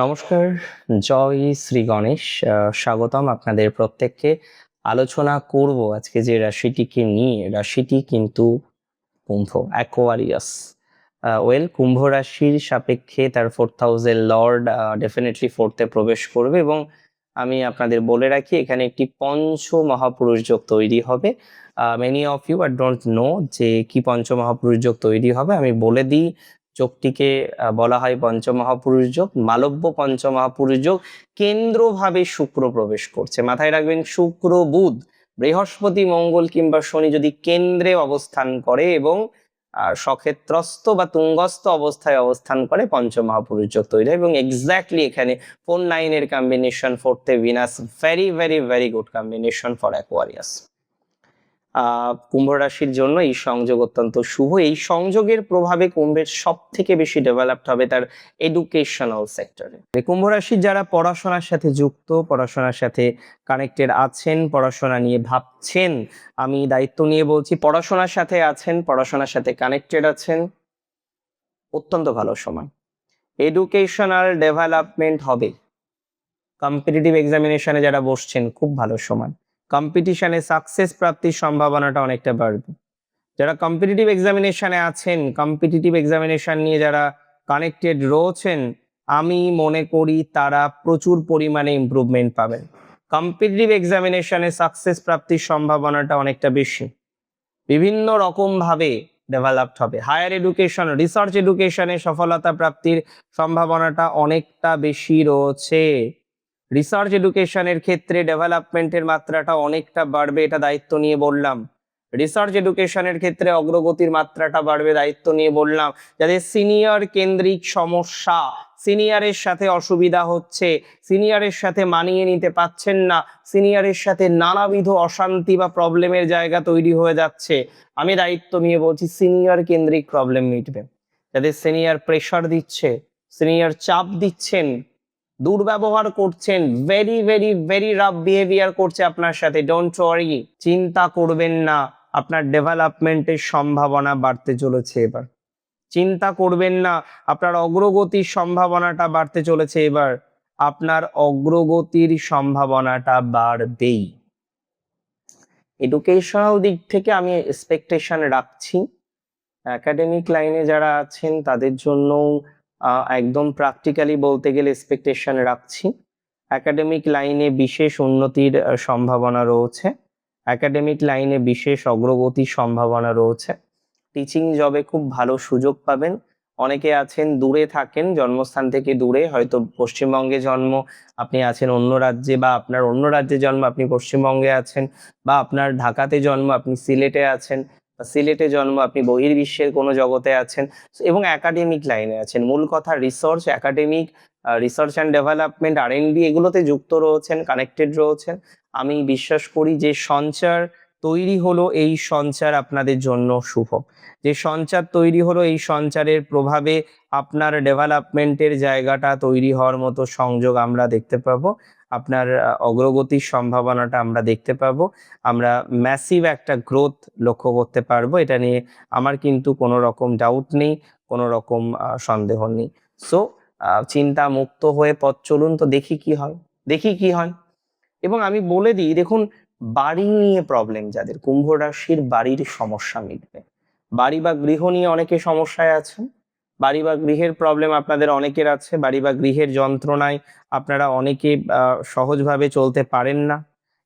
নমস্কার, জয় শ্রী গণেশ। স্বাগতম আপনাদের প্রত্যেককে। আলোচনা করব আজকে যে রাশিটিকে নিয়ে। রাশিটি কিন্তু কুম্ভ, অ্যাকোয়ারিয়াস। কুম্ভ রাশির সাপেক্ষে তার 4th হাউসের লর্ড ডেফিনেটলি 4th-এ প্রবেশ করবে এবং আমি আপনাদের বলে রাখি এখানে একটি পঞ্চ মহাপুরুষ যোগ তৈরি হবে। Many of you are don't know যে কি পঞ্চ মহাপুরুষ যোগ তৈরি হবে। আমি বলে দিই, যোগটিকে বলা হয় পঞ্চমহাপুরুষ যোগ, মালব্য পঞ্চমহাপুরুষ যোগ। কেন্দ্রভাবে শুক্র প্রবেশ করছে। মাথায় রাখবেন, শুক্র, বুধ, বৃহস্পতি, মঙ্গল কিংবা শনি যদি কেন্দ্রে অবস্থান করে এবং সক্ষেত্রস্থ বা তুঙ্গস্থ অবস্থায় অবস্থান করে, পঞ্চমহাপুরুষ যোগ তৈরি হয়। এবং এক্স্যাক্টলি এখানে 4-9 এর কম্বিনেশন, 4th-এ Venus, very very very good combination for Aquarius. কুম্ভ রাশির জন্য এই সংযোগ অত্যন্ত শুভ। এই সংযোগের প্রভাবে কুম্ভের সব থেকে বেশি ডেভেলপড হবে তার এডুকেশনাল সেক্টরে। কুম্ভ রাশির যারা পড়াশোনার সাথে যুক্ত, পড়াশোনার সাথে কানেক্টেড আছেন, পড়াশোনা নিয়ে ভাবছেন, আমি দায়িত্ব নিয়ে বলছি, পড়াশোনার সাথে আছেন, পড়াশোনার সাথে কানেক্টেড আছেন, অত্যন্ত ভালো সময়। এডুকেশনাল ডেভেলপমেন্ট হবে। কম্পিটিটিভ এক্সামিনেশনে যারা বসছেন, খুব ভালো সময়। কম্পিটিশনে সাকসেস প্রাপ্তির সম্ভাবনাটা অনেকটা বাড়বে। যারা কম্পিটিটিভ এক্সামিনেশনে আছেন, কম্পিটিটিভ এক্সামিনেশন নিয়ে যারা কানেক্টেড রয়েছেন, আমি মনে করি তারা প্রচুর পরিমাণে ইমপ্রুভমেন্ট পাবেন। কম্পিটিটিভ এক্সামিনেশনে সাকসেস প্রাপ্তির সম্ভাবনাটা অনেকটা বেশি, বিভিন্ন রকম ভাবে ডেভেলপড হবে। হায়ার এডুকেশন, রিসার্চ এডুকেশনে সফলতা প্রাপ্তির সম্ভাবনাটা অনেকটা বেশি রয়েছে। রিসার্চ এডুকেশনের ক্ষেত্রে ডেভেলপমেন্টের মাত্রাটা অনেকটা বাড়বে, এটা দায়িত্ব নিয়ে বললাম। রিসার্চ এডুকেশনের ক্ষেত্রে অগ্রগতির মাত্রাটা বাড়বে, দায়িত্ব নিয়ে বললাম। যাদের সিনিয়র কেন্দ্রিক সমস্যা, সিনিয়রের সাথে অসুবিধা হচ্ছে, সিনিয়রের সাথে মানিয়ে নিতে পারছেন না, সিনিয়রের সাথে নানাবিধ অশান্তি বা প্রবলেমের জায়গা তৈরি হয়ে যাচ্ছে, আমি দায়িত্ব নিয়ে বলছি সিনিয়র কেন্দ্রিক প্রবলেম মিটবে। যাদের সিনিয়র প্রেশার দিচ্ছে, সিনিয়র চাপ দিচ্ছেন, দুর্ব্যবহার করছেন, very very very rough behaviour করছে আপনার সাথে, ডোন্ট ওয়ারি, চিন্তা করবেন না, আপনার ডেভেলপমেন্টের সম্ভাবনা বাড়তে চলেছে এবার। চিন্তা করবেন না, আপনার অগ্রগতির সম্ভাবনাটা বাড়তে চলেছে এবার। আপনার অগ্রগতির সম্ভাবনাটা বাড়বেই। এডুকেশনাল দিক থেকে আমি এক্সপেকটেশন রাখছি। একাডেমিক লাইনে যারা আছেন তাদের জন্য একদম প্র্যাকটিক্যালি বলতে গেলে এক্সপেকটেশন রাখছি। একাডেমিক লাইনে বিশেষ উন্নতির সম্ভাবনা রয়েছে, একাডেমিক লাইনে বিশেষ অগ্রগতির সম্ভাবনা রয়েছে। টিচিং জবে খুব ভালো সুযোগ পাবেন। অনেকে আছেন দূরে থাকেন, জন্মস্থান থেকে দূরে, হয়তো পশ্চিমবঙ্গে জন্ম, আপনি আছেন অন্য রাজ্যে, বা আপনার অন্য রাজ্যে জন্ম, আপনি পশ্চিমবঙ্গে আছেন, বা আপনার ঢাকাতে জন্ম, আপনি সিলেটে আছেন, বা সিলেটে জন্ম, আপনি বহির্বিশ্বের কোনো জগতে আছেন এবং একাডেমিক লাইনে আছেন। মূল কথা research, academic, research and development, R&D, এগুলোতে যুক্ত রয়েছেন, কানেক্টেড রয়েছেন। আমি বিশ্বাস করি যে সঞ্চার তৈরি হলো, এই সঞ্চার আপনাদের জন্য শুভ। যে সঞ্চার তৈরি হলো, এই সঞ্চারের প্রভাবে আপনার ডেভেলপমেন্টের জায়গাটা তৈরি হওয়ার মতো সংযোগ আমরা দেখতে পাবো। আপনার অগ্রগতির সম্ভাবনাটা আমরা দেখতে পাবো। আমরা ম্যাসিভ একটা গ্রোথ লক্ষ্য করতে পারবো, এটা নিয়ে আমার কিন্তু কোনো রকম ডাউট নেই, কোনো রকম সন্দেহ নেই। সো চিন্তা মুক্ত হয়ে পথ চলুন, তো দেখি কি হয়, দেখি কি হয়। এবং আমি বলে দিই, দেখুন, বাড়ি নিয়ে প্রবলেম যাদের, কুম্ভ রাশির বাড়ির সমস্যা মিটবে। বাড়ি বা গৃহ নিয়ে অনেকে সমস্যায় আছেন, বাড়ি বা গৃহের প্রবলেম আপনাদের অনেকের আছে, বাড়ি বা গৃহের যন্ত্রণায় আপনারা অনেকে সহজভাবে চলতে পারেন না।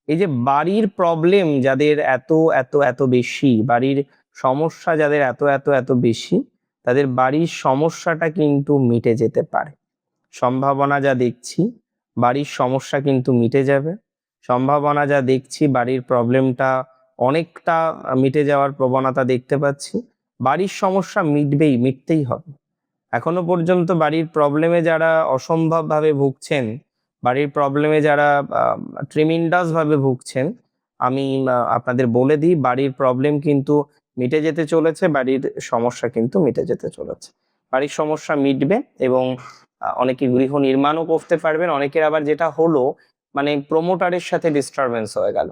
এই যে বাড়ির প্রবলেম যাদের এত এত এত বেশি, বাড়ির সমস্যা যাদের এত এত এত বেশি, তাদের বাড়ির সমস্যাটা কিন্তু মিটে যেতে পারে। সম্ভাবনা যা দেখছি, বাড়ির সমস্যা কিন্তু মিটে যাবে। সম্ভাবনা যা দেখছি, বাড়ির প্রবলেমটা অনেকটা মিটে যাওয়ার প্রবণতা দেখতে পাচ্ছি। বাড়ির সমস্যা মিটবেই, মিটতেই হবে। এখনো পর্যন্ত বাড়ির প্রবলেমে যারা অসম্ভবভাবে ভুগছেন, বাড়ির প্রবলেমে যারা ট্রিমিন্ডাস ভাবে ভুগছেন, আমি আপনাদের বলে দিই, বাড়ির প্রবলেম কিন্তু মিটে যেতে চলেছে, বাড়ির সমস্যা কিন্তু মিটে যেতে চলেছে। বাড়ির সমস্যা মিটবে এবং অনেকে গৃহ নির্মাণও করতে পারবেন। অনেকের আবার যেটা হলো, মানে প্রমোটারের সাথে ডিস্টারবেন্স হয়ে গেল,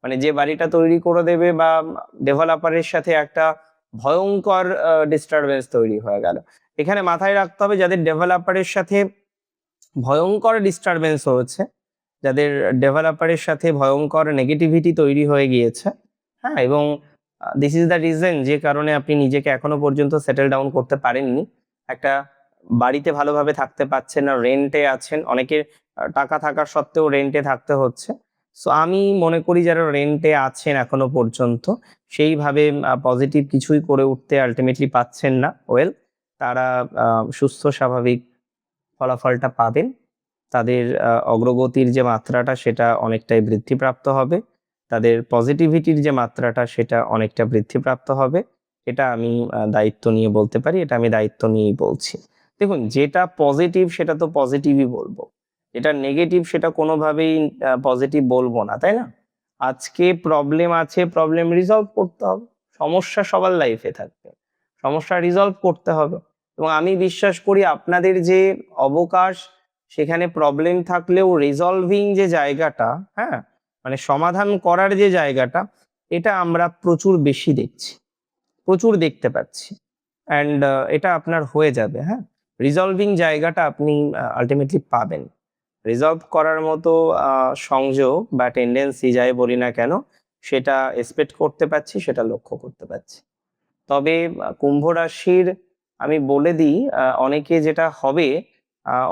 মানে যে বাড়িটা তৈরি করে দেবে বা ডেভেলপারের সাথে একটা ভয়ঙ্কর ডিস্টারবেন্স তৈরি হয়ে গেল। এখানে মাথায় রাখতে হবে, যাদের ডেভেলপারের সাথে ভয়ঙ্কর ডিস্টারবেন্স হয়েছে, যাদের ডেভেলপারের সাথে ভয়ঙ্কর নেগেটিভিটি তৈরি হয়ে গিয়েছে, হ্যাঁ, এবং দিস ইজ দ্য রিজন যে কারণে আপনি নিজেকে এখনো পর্যন্ত সেটেল ডাউন করতে পারেননি। একটা বাড়িতে ভালোভাবে থাকতে পারছেন না, রেন্টে আছেন, অনেকের টাকা থাকা সত্ত্বেও রেন্টে থাকতে হচ্ছে। সো আমি মনে করি যারা রেন্টে আছেন এখনো পর্যন্ত সেইভাবে পজিটিভ কিছুই করে উঠতে আলটিমেটলি পাচ্ছেন না, ওয়েল তারা সুস্থ স্বাভাবিক ফলাফলটা পাবেন। তাদের অগ্রগতির যে মাত্রাটা সেটা অনেকটাই বৃদ্ধিপ্রাপ্ত হবে। তাদের পজিটিভিটির যে মাত্রাটা সেটা অনেকটা বৃদ্ধিপ্রাপ্ত হবে। এটা আমি দায়িত্ব নিয়ে বলতে পারি, এটা আমি দায়িত্ব নিয়েই বলছি। দেখুন, যেটা পজিটিভ সেটা তো পজিটিভই বলবো। যেটা নেগেটিভ সেটা কোনোভাবেই পজিটিভ বলবো না, তাই না? আজকে প্রবলেম আছে, প্রবলেম রিসলভ করতে হবে। সমস্যা সবার লাইফে থাকবে। সমস্যা রিসলভ করতে হবে। এবং আমি বিশ্বাস করি আপনাদের যে অবকাশ, সেখানে প্রবলেম থাকলেও রিসলভিং যে জায়গাটা, হ্যাঁ, মানে সমাধান করার যে জায়গাটা, এটা আমরা প্রচুর বেশি দেখছি, প্রচুর দেখতে পাচ্ছি। অ্যান্ড এটা আপনার হয়ে যাবে, হ্যাঁ। রিসলভিং জায়গাটা আপনি আলটিমেটলি পাবেন। রিসলভ করার মতো সংযোগ বা টেন্ডেন্সি যাই বলি না কেন, সেটা এক্সপেক্ট করতে পারছি, সেটা লক্ষ্য করতে পারছি। তবে কুম্ভ রাশির আমি বলে দিই, অনেকে যেটা হবে,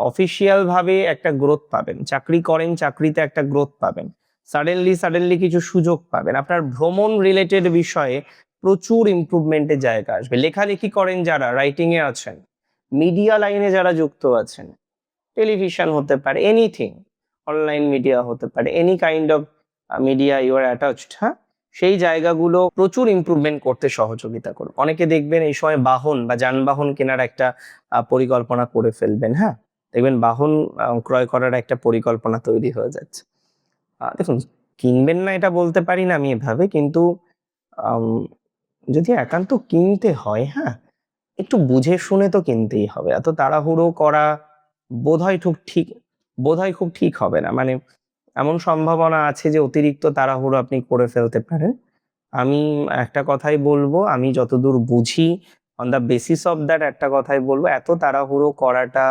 অফিসিয়াল ভাবে একটা গ্রোথ পাবেন। চাকরি করেন, চাকরিতে একটা গ্রোথ পাবেন। সাডেনলি কিছু সুযোগ পাবেন। আপনার ভ্রমণ রিলেটেড বিষয়ে প্রচুর ইমপ্রুভমেন্টের জায়গা আসবে। লেখালেখি করেন যারা, রাইটিং এ আছেন, মিডিয়া লাইনে যারা যুক্ত আছেন, টেলিভিশন হতে পারে, এনিথিং, অনলাইন মিডিয়া হতে পারে, any kind of media you are attached, হ্যাঁ, সেই জায়গাগুলো প্রচুর ইমপ্রুভমেন্ট করতে সহযোগিতা করবে। অনেকে দেখবেন এই সময় বাহন বা যানবাহন কেনার একটা পরিকল্পনা করে ফেলবেন, হ্যাঁ, দেখবেন বাহন ক্রয় করার একটা পরিকল্পনা তৈরি হয়ে যাচ্ছে। দেখুন, কিনবেন না এটা বলতে পারি না আমি এভাবে, কিন্তু আম, যদি একান্ত কিনতে হয়, হ্যাঁ, একটু বুঝে শুনে তো কিনতেই হবে। এত তাড়াহুড়ো করা বোধহয় ঠিক বোধহয় খুব ঠিক হবে না। মানে এমন সম্ভাবনা আছে যে অতিরিক্ত তাড়াহুড়ো আপনি করে ফেলতে পারেন। আমি একটা কথাই বলবো, আমি যতদূর বুঝি, on the basis of that একটা কথাই বলবো, এত তাড়াহুড়ো করাটা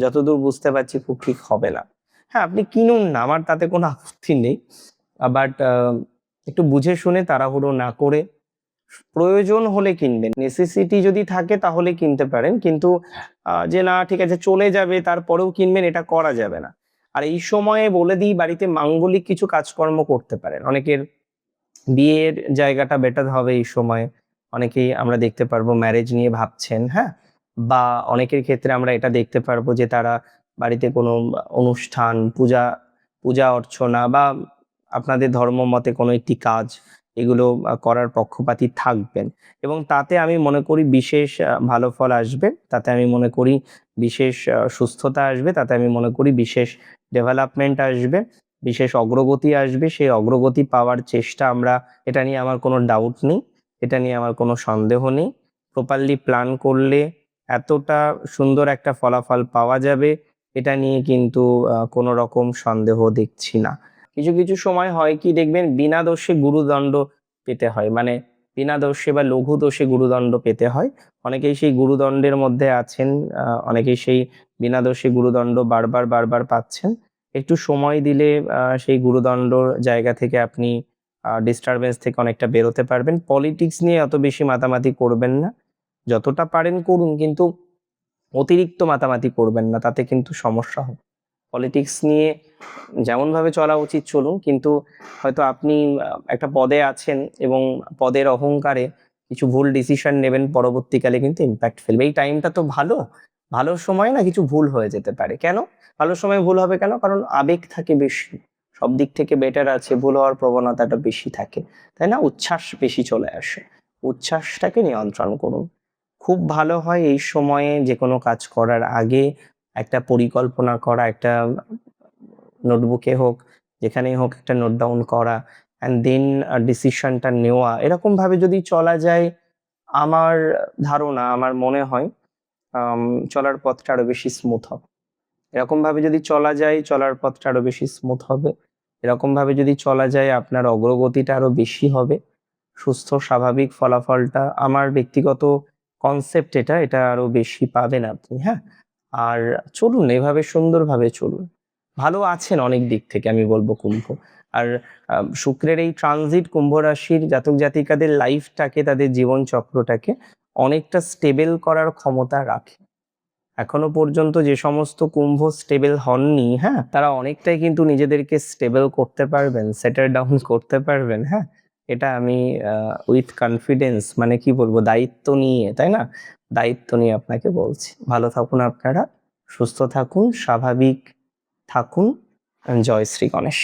যতদূর বুঝতে পারছি খুব ঠিক হবে না। হ্যাঁ, আপনি কিনুন না, আমার তাতে কোনো আপত্তি নেই। বাট একটু বুঝে শুনে তাড়াহুড়ো না করে প্রয়োজন হলে কিনবেন। নেসেসিটি যদি থাকে তাহলে কিনতে পারেন, কিন্তু যে না ঠিক আছে চলে যাবে তারপরেও কিনবেন, এটা করা যাবে না। আর এই সময়ে বলে দিই, বাড়িতে মাঙ্গলিক কিছু কাজকর্ম করতে পারেন। অনেকের বিয়ের জায়গাটা বেটার হবে এই সময়ে। অনেকেই আমরা দেখতে পারবো ম্যারেজ নিয়ে ভাবছেন, হ্যাঁ, বা অনেকের ক্ষেত্রে আমরা এটা দেখতে পারবো যে তারা বাড়িতে কোনো অনুষ্ঠান, পূজা পূজা অর্চনা বা আপনাদের ধর্ম মতে কোনো একটি কাজ, এগুলো করার পক্ষপাতী থাকবেন। এবং তাতে আমি মনে করি বিশেষ ভালো ফল আসবে। তাতে আমি মনে করি বিশেষ সুস্থতা আসবে। তাতে আমি মনে করি বিশেষ ডেভেলপমেন্ট আসবে, বিশেষ অগ্রগতি আসবে। সেই অগ্রগতি পাওয়ার চেষ্টা আমরা, এটা নিয়ে আমার কোনো ডাউট নেই, এটা নিয়ে আমার কোনো সন্দেহ নেই। প্রপারলি প্ল্যান করলে এতটা সুন্দর একটা ফলাফল পাওয়া যাবে, এটা নিয়ে কিন্তু কোনো রকম সন্দেহ দেখছি না। কিছু কিছু সময় হয় কি দেখবেন, বিনা দোষে গুরুদণ্ড পেতে হয়। মানে বিনা দোষে বা লঘু দোষে গুরুদণ্ড পেতে হয়। অনেকেই সেই গুরুদণ্ডের মধ্যে আছেন, অনেকেই সেই বিনা দোষে গুরুদণ্ড বারবার পাচ্ছেন। একটু সময় দিলে সেই গুরুদণ্ড জায়গা থেকে আপনি ডিস্টারবেন্স থেকে অনেকটা বেরোতে পারবেন। পলিটিক্স নিয়ে অত বেশি মাতামাতি করবেন না। যতটা পারেন করুন, কিন্তু অতিরিক্ত মাতামাতি করবেন না, তাতে কিন্তু সমস্যা হবে। পলিটিক্স নিয়ে যেমনভাবে চলা উচিত চলুন, কিন্তু হয়তো আপনি একটা পদে আছেন এবং পদের অহংকারে কিছু ভুল ডিসিশন নেবেন, পরবর্তীকালে কিন্তু ইম্প্যাক্ট ফেলবে। এই টাইমটা তো ভালো, ভালো সময় না কিছু ভুল হয়ে যেতে পারে। কেন ভালো সময় ভুল হবে কেন? কারণ আবেগ থাকে বেশি, সব দিক থেকে বেটার আছে, ভুল হওয়ার প্রবণতাটা বেশি থাকে, তাই না? উচ্ছ্বাস বেশি চলে আসে। উচ্ছ্বাসটাকে নিয়ন্ত্রণ করুন। খুব ভালো হয় এই সময়ে যে কোনো কাজ করার আগে একটা পরিকল্পনা করা, একটা নোটবুকে হোক, যেখানেই হোক একটা নোট ডাউন করা, অ্যান্ড দেন ডিসিশনটা নেওয়া। এরকম ভাবে যদি চলা যায়, আমার ধারণা, আমার মনে হয় চলার পথটা আরো বেশি স্মুথ হবে। এরকম ভাবে যদি চলা যায়, চলার পথটা আরো বেশি স্মুথ হবে। এরকম ভাবে যদি চলা যায়, আপনার অগ্রগতিটা আরো বেশি হবে। সুস্থ স্বাভাবিক ফলাফলটা, আমার ব্যক্তিগত কনসেপ্ট এটা, এটা আরো বেশি পাবেন আপনি, হ্যাঁ। আর চলুন এভাবে সুন্দরভাবে চলুন। ভালো আছেন অনেক দিক থেকে আমি বলবো কুম্ভ। আর শুক্রের এই ট্রানজিট কুম্ভ রাশির জাতক জাতিকাদের লাইফটাকে, তাদের জীবন চক্রটাকে অনেকটা স্টেবল করার ক্ষমতা রাখে। এখনো পর্যন্ত যে সমস্ত কুম্ভ স্টেবল হননি, হ্যাঁ, তারা অনেকটাই কিন্তু নিজেদেরকে স্টেবল করতে পারবেন, সেটেল ডাউন করতে পারবেন, হ্যাঁ। এটা আমি উইথ কনফিডেন্স, মানে কি বলবো, দায়িত্ব নিয়ে, তাই না, দায়িত্ব নিয়ে আপনাকে বলছি। ভালো থাকুন আপনারা, সুস্থ থাকুন, স্বাভাবিক থাকুন। জয় শ্রী গণেশ।